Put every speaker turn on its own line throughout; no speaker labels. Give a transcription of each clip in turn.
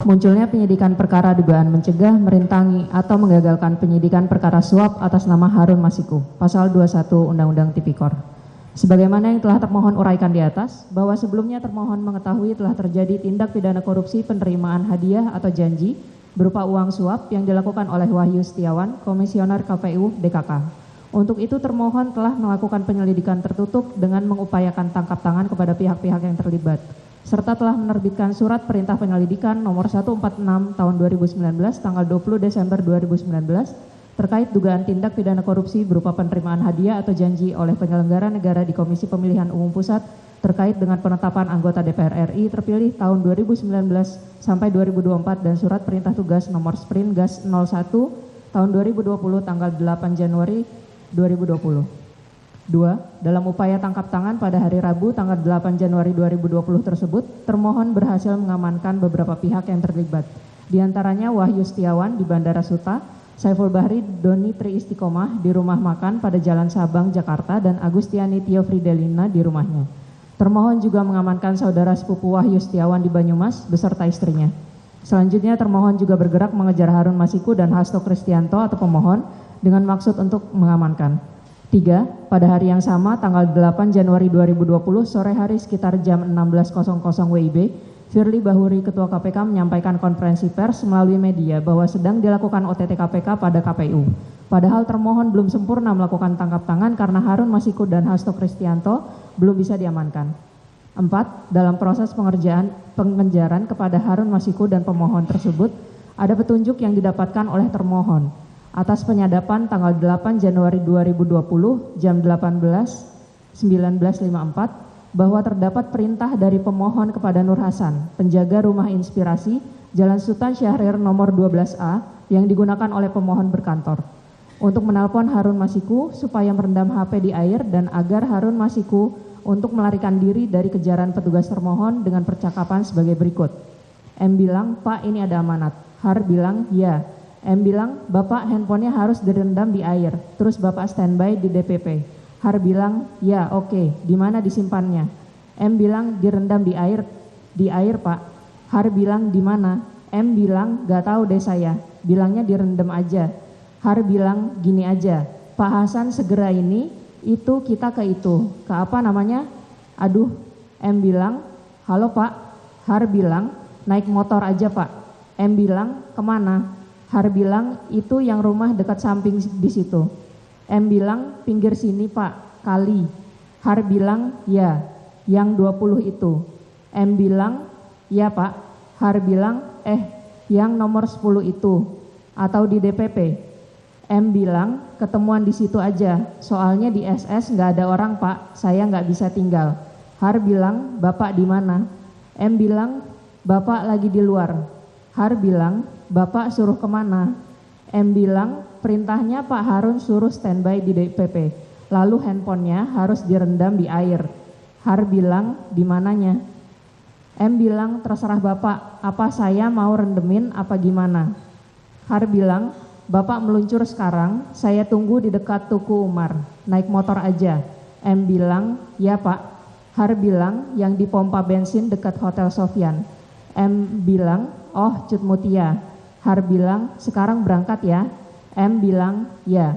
munculnya penyidikan perkara dugaan mencegah, merintangi, atau menggagalkan penyidikan perkara suap atas nama Harun Masiku, pasal 21 Undang-Undang Tipikor. Sebagaimana yang telah termohon uraikan di atas, bahwa sebelumnya termohon mengetahui telah terjadi tindak pidana korupsi penerimaan hadiah atau janji berupa uang suap yang dilakukan oleh Wahyu Setiawan, Komisioner KPU DKK. Untuk itu termohon telah melakukan penyelidikan tertutup dengan mengupayakan tangkap tangan kepada pihak-pihak yang terlibat, serta telah menerbitkan surat perintah penyelidikan nomor 146 tahun 2019 tanggal 20 Desember 2019 terkait dugaan tindak pidana korupsi berupa penerimaan hadiah atau janji oleh penyelenggara negara di Komisi Pemilihan Umum Pusat terkait dengan penetapan anggota DPR RI terpilih tahun 2019 sampai 2024 dan surat perintah tugas nomor Sprint Gas 01 tahun 2020 tanggal 8 Januari 2020. 2. Dalam upaya tangkap tangan pada hari Rabu tanggal 8 Januari 2020 tersebut, termohon berhasil mengamankan beberapa pihak yang terlibat. Di antaranya Wahyu Setiawan di Bandara Suta, Saiful Bahri Doni Tri Istiqomah di rumah makan pada Jalan Sabang, Jakarta, dan Agustiani Tio Fridelina di rumahnya. Termohon juga mengamankan saudara sepupu Wahyu Setiawan di Banyumas beserta istrinya. Selanjutnya termohon juga bergerak mengejar Harun Masiku dan Hasto Kristianto atau pemohon dengan maksud untuk mengamankan. 3. Pada hari yang sama, tanggal 8 Januari 2020, sore hari sekitar jam 16.00 WIB, Firly Bahuri, Ketua KPK menyampaikan konferensi pers melalui media bahwa sedang dilakukan OTT KPK pada KPU. Padahal termohon belum sempurna melakukan tangkap tangan karena Harun Masiku dan Hasto Kristianto belum bisa diamankan. 4. Dalam proses pengejaran kepada Harun Masiku dan pemohon tersebut, ada petunjuk yang didapatkan oleh termohon atas penyadapan tanggal 8 Januari 2020 jam 19.54 bahwa terdapat perintah dari pemohon kepada Nur Hasan, penjaga Rumah Inspirasi, Jalan Sultan Syahrir nomor 12A yang digunakan oleh pemohon berkantor, untuk menelpon Harun Masiku supaya merendam HP di air dan agar Harun Masiku untuk melarikan diri dari kejaran petugas termohon dengan percakapan sebagai berikut. M bilang, "Pak, ini ada amanat." Har bilang, "Ya." M bilang, "Bapak, handphonenya harus direndam di air, terus Bapak standby di DPP." Har bilang, "Ya, oke. Di mana disimpannya?" M bilang, "Direndam di air Pak." Har bilang, "Di mana?" M bilang, "Gak tahu deh saya. Bilangnya direndam aja." Har bilang, "Gini aja, Pak Hasan segera ini, itu kita ke itu. Ke apa namanya? Aduh." M bilang, "Halo Pak." Har bilang, "Naik motor aja Pak." M bilang, "Kemana?" Har bilang, "Itu yang rumah dekat samping di situ." M bilang, "Pinggir sini Pak, kali." Har bilang, "Ya, yang 20 itu." M bilang, "Ya Pak." Har bilang, yang nomor 10 itu, atau di DPP." M bilang, "Ketemuan di situ aja, soalnya di SS nggak ada orang Pak, saya nggak bisa tinggal." Har bilang, "Bapak di mana?" M bilang, "Bapak lagi di luar." Har bilang, "Bapak suruh kemana?" M bilang, "Perintahnya Pak Harun suruh standby di DPP, lalu handphonenya harus direndam di air." Har bilang, "Di mananya?" M bilang, "Terserah Bapak, apa saya mau rendemin apa gimana?" Har bilang, "Bapak meluncur sekarang, saya tunggu di dekat Tuku Umar, naik motor aja." M bilang, "Ya Pak." Har bilang, "Yang di pompa bensin dekat Hotel Sofyan." M bilang, "Oh, Cut Mutia." Har bilang, "Sekarang berangkat ya." M bilang, "Ya."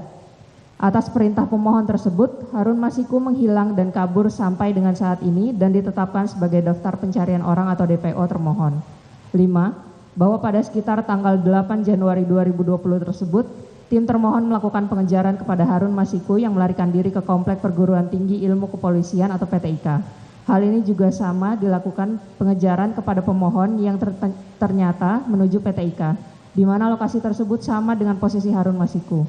Atas perintah pemohon tersebut, Harun Masiku menghilang dan kabur sampai dengan saat ini dan ditetapkan sebagai daftar pencarian orang atau DPO termohon. 5. Bahwa pada sekitar tanggal 8 Januari 2020 tersebut, tim termohon melakukan pengejaran kepada Harun Masiku yang melarikan diri ke Komplek Perguruan Tinggi Ilmu Kepolisian atau PTIK. Hal ini juga sama dilakukan pengejaran kepada pemohon yang ternyata menuju PTIK, di mana lokasi tersebut sama dengan posisi Harun Masiku.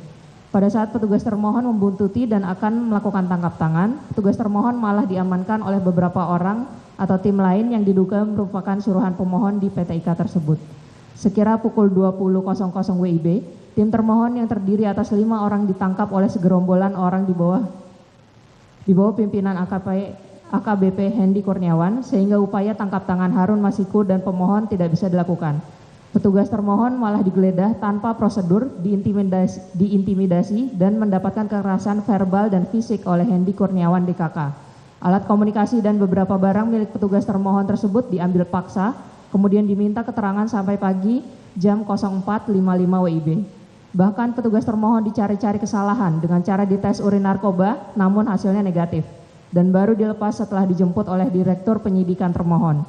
Pada saat petugas termohon membuntuti dan akan melakukan tangkap tangan, petugas termohon malah diamankan oleh beberapa orang atau tim lain yang diduga merupakan suruhan pemohon di PTIK tersebut. Sekira pukul 20.00 WIB, tim termohon yang terdiri atas 5 orang ditangkap oleh segerombolan orang di bawah pimpinan AKBP Hendy Kurniawan, sehingga upaya tangkap tangan Harun Masiku dan pemohon tidak bisa dilakukan. Petugas termohon malah digeledah tanpa prosedur, diintimidasi dan mendapatkan kekerasan verbal dan fisik oleh Hendy Kurniawan DKK. Alat komunikasi dan beberapa barang milik petugas termohon tersebut diambil paksa kemudian diminta keterangan sampai pagi jam 04.55 WIB. Bahkan petugas termohon dicari-cari kesalahan dengan cara dites urin narkoba, namun hasilnya negatif, dan baru dilepas setelah dijemput oleh Direktur Penyidikan termohon.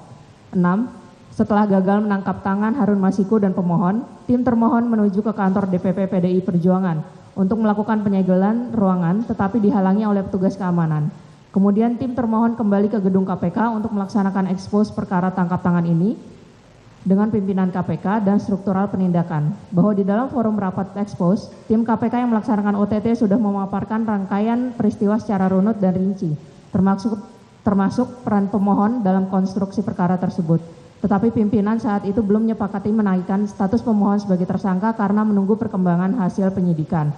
6. Setelah gagal menangkap tangan Harun Masiku dan pemohon, tim termohon menuju ke kantor DPP PDI Perjuangan untuk melakukan penyegelan ruangan, tetapi dihalangi oleh petugas keamanan. Kemudian tim termohon kembali ke gedung KPK untuk melaksanakan ekspos perkara tangkap tangan ini dengan pimpinan KPK dan struktural penindakan, bahwa di dalam forum rapat ekspos, tim KPK yang melaksanakan OTT sudah memaparkan rangkaian peristiwa secara runut dan rinci, termasuk peran pemohon dalam konstruksi perkara tersebut. Tetapi pimpinan saat itu belum menyepakati menaikkan status pemohon sebagai tersangka karena menunggu perkembangan hasil penyidikan.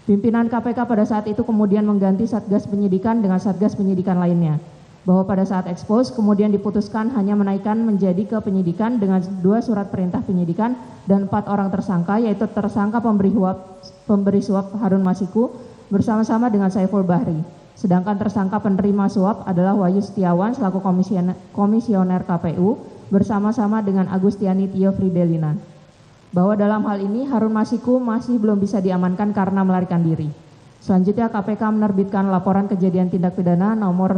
Pimpinan KPK pada saat itu kemudian mengganti Satgas Penyidikan dengan Satgas Penyidikan lainnya, bahwa pada saat ekspos kemudian diputuskan hanya menaikkan menjadi ke penyidikan dengan 2 surat perintah penyidikan dan 4 orang tersangka, yaitu tersangka pemberi suap Harun Masiku bersama-sama dengan Saiful Bahri. Sedangkan tersangka penerima suap adalah Wahyu Setiawan selaku komisioner KPU bersama-sama dengan Agustiani Tio Fridelina. Bahwa dalam hal ini Harun Masiku masih belum bisa diamankan karena melarikan diri. Selanjutnya KPK menerbitkan laporan kejadian tindak pidana nomor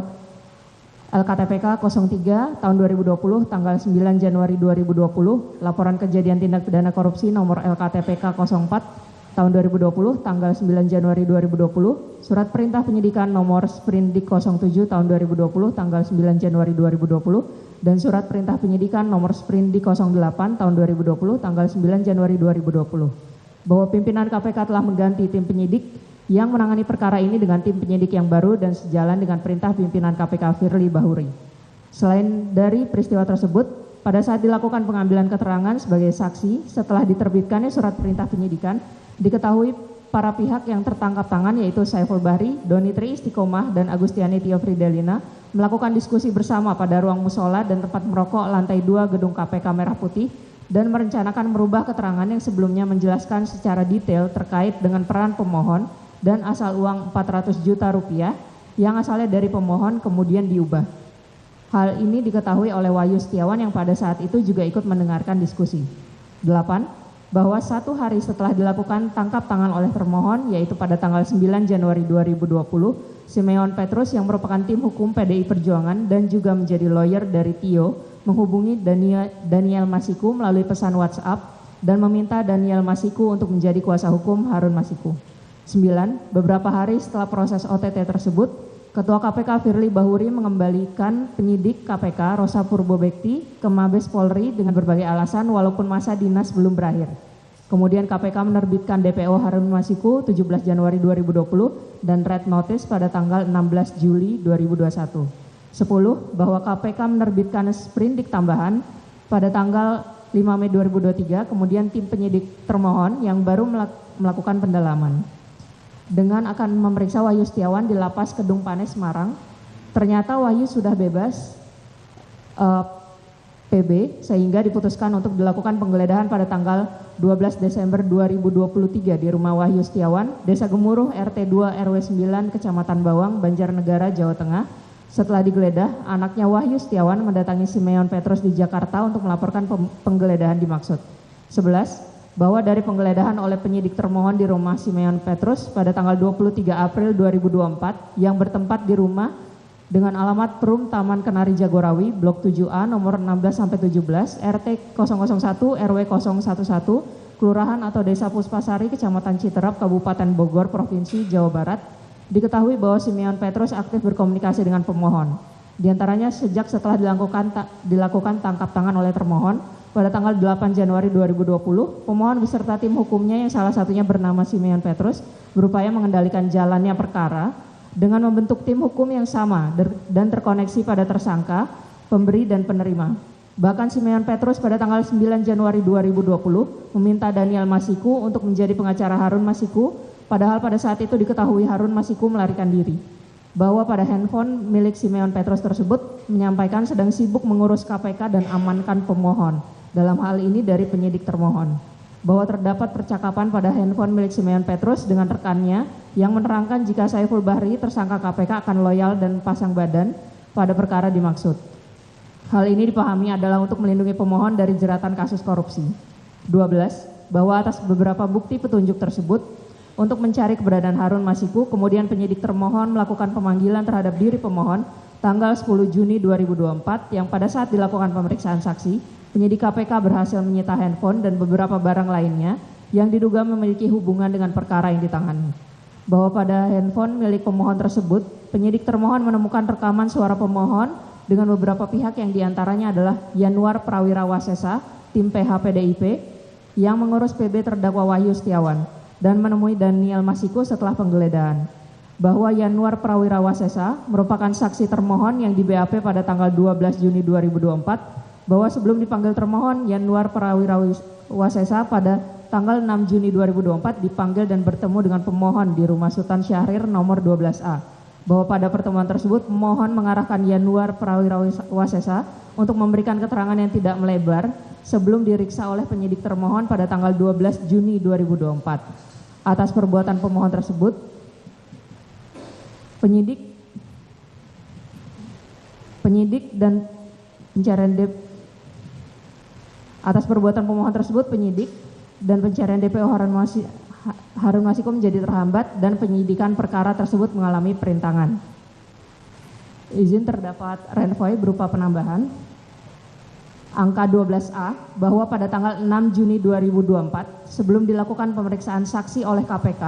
LKTPK 03 tahun 2020 tanggal 9 Januari 2020, laporan kejadian tindak pidana korupsi nomor LKTPK 04 tahun 2020 tanggal 9 Januari 2020, surat perintah penyidikan nomor Sprindik 07 tahun 2020 tanggal 9 Januari 2020, dan surat perintah penyidikan nomor Sprindik 08 tahun 2020 tanggal 9 Januari 2020. Bahwa pimpinan KPK telah mengganti tim penyidik yang menangani perkara ini dengan tim penyidik yang baru dan sejalan dengan perintah pimpinan KPK Firly Bahuri. Selain dari peristiwa tersebut, pada saat dilakukan pengambilan keterangan sebagai saksi setelah diterbitkannya surat perintah penyidikan, diketahui para pihak yang tertangkap tangan yaitu Saiful Bahri, Doni Tri Istiqomah, dan Agustiani Tio Fridelina melakukan diskusi bersama pada ruang musola dan tempat merokok lantai 2 gedung KPK Merah Putih dan merencanakan merubah keterangan yang sebelumnya menjelaskan secara detail terkait dengan peran pemohon dan asal uang 400 juta rupiah yang asalnya dari pemohon kemudian diubah. Hal ini diketahui oleh Wahyu Setiawan yang pada saat itu juga ikut mendengarkan diskusi. 8. Bahwa 1 hari setelah dilakukan tangkap tangan oleh termohon, yaitu pada tanggal 9 Januari 2020, Simeon Petrus yang merupakan tim hukum PDI Perjuangan dan juga menjadi lawyer dari Tio, menghubungi Daniel Masiku melalui pesan WhatsApp dan meminta Daniel Masiku untuk menjadi kuasa hukum Harun Masiku. 9. Beberapa hari setelah proses OTT tersebut, Ketua KPK Firly Bahuri mengembalikan penyidik KPK Rosa Purbobekti ke Mabes Polri dengan berbagai alasan walaupun masa dinas belum berakhir. Kemudian KPK menerbitkan DPO Harun Masiku 17 Januari 2020 dan Red Notice pada tanggal 16 Juli 2021. 10. Bahwa KPK menerbitkan sprindik tambahan pada tanggal 5 Mei 2023, kemudian tim penyidik termohon yang baru melakukan pendalaman dengan akan memeriksa Wahyu Setiawan di Lapas Kedung Panes Semarang. Ternyata Wahyu sudah bebas PB sehingga diputuskan untuk dilakukan penggeledahan pada tanggal 12 Desember 2023 di rumah Wahyu Setiawan, Desa Gemuruh, RT 2 RW 9, Kecamatan Bawang, Banjarnegara, Jawa Tengah. Setelah digeledah, anaknya Wahyu Setiawan mendatangi Simeon Petrus di Jakarta untuk melaporkan penggeledahan dimaksud. 11. Bahwa dari penggeledahan oleh penyidik termohon di rumah Simeon Petrus pada tanggal 23 April 2024 yang bertempat di rumah dengan alamat Perum Taman Kenari Jagorawi, Blok 7A nomor 16-17, RT 001 RW 011, Kelurahan atau Desa Puspasari, Kecamatan Citerap, Kabupaten Bogor, Provinsi Jawa Barat, diketahui bahwa Simeon Petrus aktif berkomunikasi dengan pemohon. Di antaranya sejak setelah dilakukan tangkap tangan oleh termohon, pada tanggal 8 Januari 2020, pemohon beserta tim hukumnya yang salah satunya bernama Simeon Petrus berupaya mengendalikan jalannya perkara dengan membentuk tim hukum yang sama dan terkoneksi pada tersangka, pemberi, dan penerima. Bahkan Simeon Petrus pada tanggal 9 Januari 2020 meminta Daniel Masiku untuk menjadi pengacara Harun Masiku, padahal pada saat itu diketahui Harun Masiku melarikan diri. Bahwa pada handphone milik Simeon Petrus tersebut menyampaikan sedang sibuk mengurus KPK dan amankan pemohon. Dalam hal ini dari penyidik termohon, bahwa terdapat percakapan pada handphone milik Simeon Petrus dengan rekannya yang menerangkan jika Saiful Bahri tersangka KPK akan loyal dan pasang badan pada perkara dimaksud. H. Hal ini dipahami adalah untuk melindungi pemohon dari jeratan kasus korupsi. 12. Bahwa atas beberapa bukti petunjuk tersebut, untuk mencari keberadaan Harun Masiku, kemudian penyidik termohon melakukan pemanggilan terhadap diri pemohon tanggal 10 Juni 2024 yang pada saat dilakukan pemeriksaan saksi, penyidik KPK berhasil menyita handphone dan beberapa barang lainnya yang diduga memiliki hubungan dengan perkara yang ditangani. Bahwa pada handphone milik pemohon tersebut, penyidik termohon menemukan rekaman suara pemohon dengan beberapa pihak yang diantaranya adalah Yanuar Prawira Wasesa, tim PHPDIP, yang mengurus PB terdakwa Wahyu Setiawan, dan menemui Daniel Masiku setelah penggeledahan. Bahwa Yanuar Prawira Wasesa merupakan saksi termohon yang di BAP pada tanggal 12 Juni 2024, bahwa sebelum dipanggil termohon, Yanuar Prawira Wasesa pada tanggal 6 Juni 2024 dipanggil dan bertemu dengan pemohon di Rumah Sultan Syahrir nomor 12A. Bahwa pada pertemuan tersebut pemohon mengarahkan Yanuar Prawira Wasesa untuk memberikan keterangan yang tidak melebar sebelum diriksa oleh penyidik termohon pada tanggal 12 Juni 2024. Atas perbuatan pemohon tersebut, penyidik dan pencarian atas perbuatan pemohon tersebut penyidik dan pencarian DPO Harun Masiku menjadi terhambat dan penyidikan perkara tersebut mengalami perintangan. Izin terdapat renvoy berupa penambahan. Angka 12A bahwa pada tanggal 6 Juni 2024 sebelum dilakukan pemeriksaan saksi oleh KPK,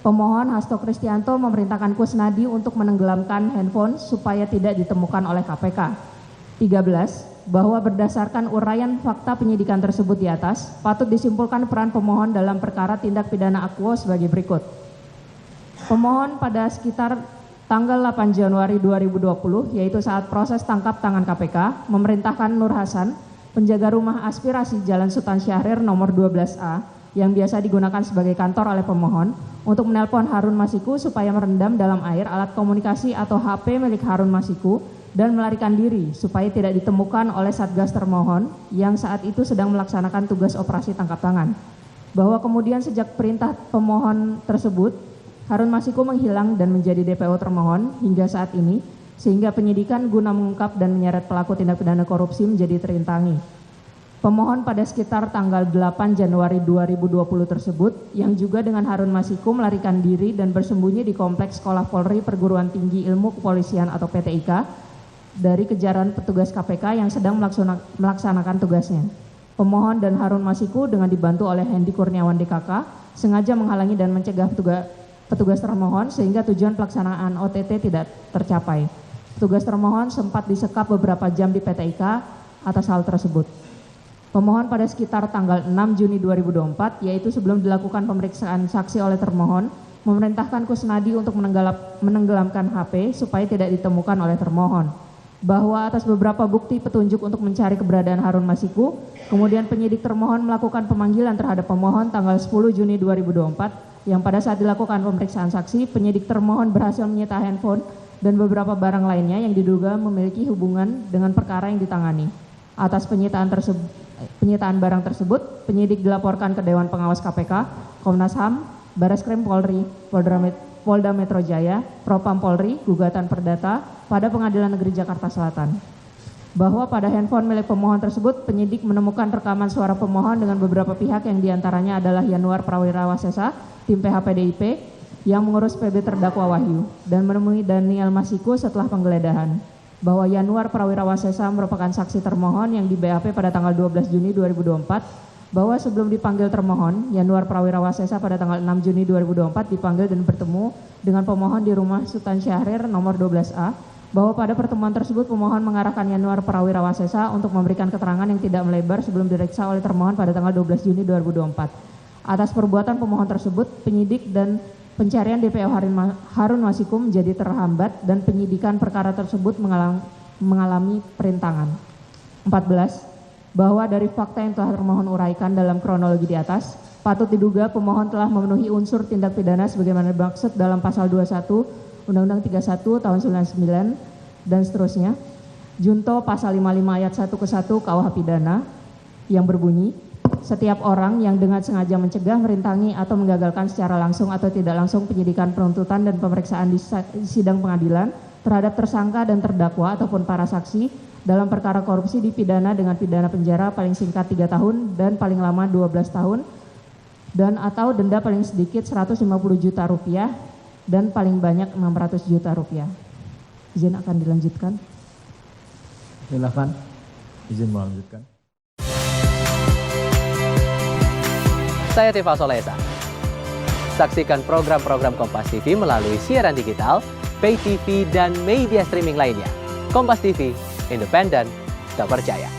pemohon Hasto Kristianto memerintahkan Kusnadi untuk menenggelamkan handphone supaya tidak ditemukan oleh KPK. 13. Bahwa berdasarkan uraian fakta penyidikan tersebut di atas, patut disimpulkan peran pemohon dalam perkara tindak pidana Akwo sebagai berikut. Pemohon pada sekitar tanggal 8 Januari 2020, yaitu saat proses tangkap tangan KPK, memerintahkan Nur Hasan, penjaga rumah aspirasi Jalan Sultan Syahrir nomor 12A, yang biasa digunakan sebagai kantor oleh pemohon, untuk menelpon Harun Masiku supaya merendam dalam air alat komunikasi atau HP milik Harun Masiku dan melarikan diri supaya tidak ditemukan oleh Satgas termohon yang saat itu sedang melaksanakan tugas operasi tangkap tangan. Bahwa kemudian sejak perintah pemohon tersebut, Harun Masiku menghilang dan menjadi DPO termohon hingga saat ini, sehingga penyidikan guna mengungkap dan menyeret pelaku tindak pidana korupsi menjadi terintangi. Pemohon pada sekitar tanggal 8 Januari 2020 tersebut, yang juga dengan Harun Masiku melarikan diri dan bersembunyi di Kompleks Sekolah Polri Perguruan Tinggi Ilmu Kepolisian atau PTIK, dari kejaran petugas KPK yang sedang melaksanakan tugasnya. Pemohon dan Harun Masiku dengan dibantu oleh Hendy Kurniawan DKK sengaja menghalangi dan mencegah petugas termohon sehingga tujuan pelaksanaan OTT tidak tercapai. Petugas termohon sempat disekap beberapa jam di PTIK atas hal tersebut. Pemohon pada sekitar tanggal 6 Juni 2024, yaitu sebelum dilakukan pemeriksaan saksi oleh termohon, memerintahkan Kusnadi untuk menenggelamkan HP supaya tidak ditemukan oleh termohon. Bahwa atas beberapa bukti petunjuk untuk mencari keberadaan Harun Masiku, kemudian penyidik termohon melakukan pemanggilan terhadap pemohon tanggal 10 Juni 2024, yang pada saat dilakukan pemeriksaan saksi, penyidik termohon berhasil menyita handphone dan beberapa barang lainnya yang diduga memiliki hubungan dengan perkara yang ditangani. Atas penyitaan barang tersebut, penyidik dilaporkan ke Dewan Pengawas KPK, Komnas HAM, Bareskrim Polri, Polda Metro Jaya, Propam Polri, gugatan perdata pada Pengadilan Negeri Jakarta Selatan. Bahwa pada handphone milik pemohon tersebut, penyidik menemukan rekaman suara pemohon dengan beberapa pihak yang diantaranya adalah Yanuar Prawira Wasesa, tim PHPDIP, yang mengurus PB terdakwa Wahyu, dan menemui Daniel Masiku setelah penggeledahan. Bahwa Yanuar Prawira Wasesa merupakan saksi termohon yang di BAP pada tanggal 12 Juni 2024, bahwa sebelum dipanggil termohon, Yanuar Prawira Wasesa pada tanggal 6 Juni 2024 dipanggil dan bertemu dengan pemohon di Rumah Sultan Syahrir nomor 12A, bahwa pada pertemuan tersebut pemohon mengarahkan Yanuar Prawira Wasesa untuk memberikan keterangan yang tidak melebar sebelum diperiksa oleh termohon pada tanggal 12 Juni 2024. Atas perbuatan pemohon tersebut, penyidik dan pencarian DPO Harun Masiku menjadi terhambat dan penyidikan perkara tersebut mengalami perintangan. 14. Bahwa dari fakta yang telah termohon uraikan dalam kronologi di atas, patut diduga pemohon telah memenuhi unsur tindak pidana sebagaimana dimaksud dalam pasal 21 Undang-Undang 31 tahun 99 dan seterusnya. Junto pasal 55 ayat 1 ke 1 KUH Pidana yang berbunyi, setiap orang yang dengan sengaja mencegah, merintangi atau menggagalkan secara langsung atau tidak langsung penyidikan, penuntutan dan pemeriksaan di sidang pengadilan terhadap tersangka dan terdakwa ataupun para saksi dalam perkara korupsi dipidana dengan pidana penjara paling singkat 3 tahun dan paling lama 12 tahun dan atau denda paling sedikit 150 juta rupiah dan paling banyak 600 juta rupiah. Izin akan dilanjutkan.
Silakan. Izin melanjutkan.
Saya Tifa Solesa. Saksikan program-program Kompas TV melalui siaran digital, pay TV, dan media streaming lainnya. Kompas TV, independen, terpercaya.